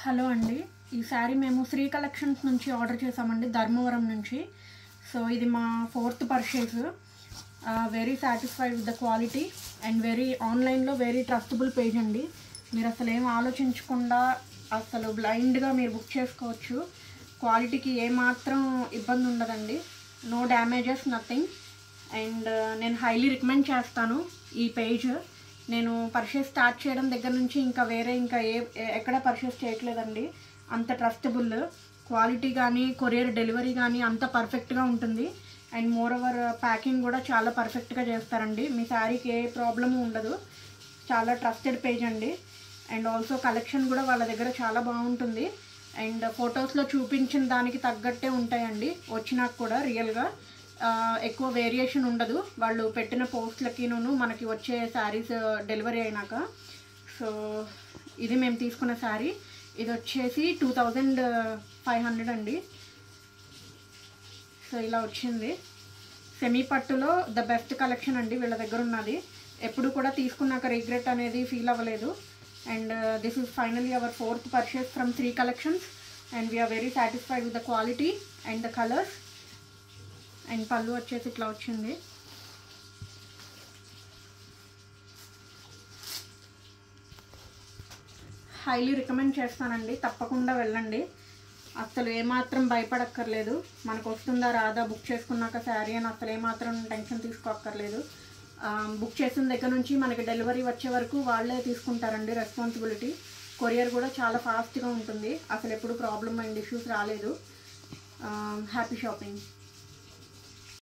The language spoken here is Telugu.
హలో అండి. ఈ శారీ మేము శ్రీ కలెక్షన్స్ నుంచి ఆర్డర్ చేసామండి, ధర్మవరం నుంచి. సో ఇది మా 4th purchase. Very satisfied with the quality and ఆన్లైన్లో వెరీ ట్రస్టబుల్ పేజ్ అండి. మీరు అసలు ఏం ఆలోచించకుండా అసలు బ్లైండ్గా మీరు బుక్ చేసుకోవచ్చు. క్వాలిటీకి ఏమాత్రం ఇబ్బంది ఉండదండి. No damages, nothing. అండ్ నేను హైలీ రికమెండ్ చేస్తాను ఈ పేజ్. నేను పర్చేస్ స్టార్ట్ చేయడం దగ్గర నుంచి ఇంకా ఎక్కడ పర్చేస్ చేయట్లేదండి. అంత ట్రస్టబుల్ క్వాలిటీ కానీ కొరియర్ డెలివరీ కానీ అంత పర్ఫెక్ట్గా ఉంటుంది. అండ్ మోర్ ఓవర్ ప్యాకింగ్ కూడా చాలా పర్ఫెక్ట్గా చేస్తారండి. మీ శారీకి ఏ ప్రాబ్లము ఉండదు. చాలా ట్రస్టెడ్ పేజ్ అండి. అండ్ ఆల్సో కలెక్షన్ కూడా వాళ్ళ దగ్గర చాలా బాగుంటుంది. అండ్ ఫొటోస్లో చూపించిన దానికి తగ్గట్టే ఉంటాయండి వచ్చినాక కూడా. రియల్గా ఎక్కువ వేరియేషన్ ఉండదు వాళ్ళు పెట్టిన పోస్ట్లకిను మనకి వచ్చే శారీస్ డెలివరీ అయినాక. సో ఇది మేము తీసుకున్న శారీ. ఇది వచ్చేసి 2500 అండి. సో ఇలా వచ్చింది. సెమీ పట్టులో ద బెస్ట్ కలెక్షన్ అండి వీళ్ళ దగ్గర ఉన్నది. ఎప్పుడు కూడా తీసుకున్నాక రిగ్రెట్ అనేది ఫీల్ అవ్వలేదు. And this is finally our 4th purchase from Shri collections. And we are very satisfied with the quality and the colours. And పళ్ళు వచ్చేసి ఇట్లా వచ్చింది. హైలీ రికమెండ్ చేస్తానండి, తప్పకుండా వెళ్ళండి. అసలు ఏమాత్రం భయపడక్కర్లేదు. మనకు వస్తుందా రాదా బుక్ చేసుకున్నాక శారీ అని అసలు ఏమాత్రం టెన్షన్ తీసుకోక్కర్లేదు. బుక్ చేసిన దగ్గర నుంచి మనకి డెలివరీ వచ్చే వరకు వాళ్ళే తీసుకుంటారండి రెస్పాన్సిబిలిటీ. కొరియర్ కూడా చాలా ఫాస్ట్గా ఉంటుంది. అసలు ఎప్పుడు ప్రాబ్లమ్ అండ్ ఇష్యూస్ రాలేదు. Happy shopping.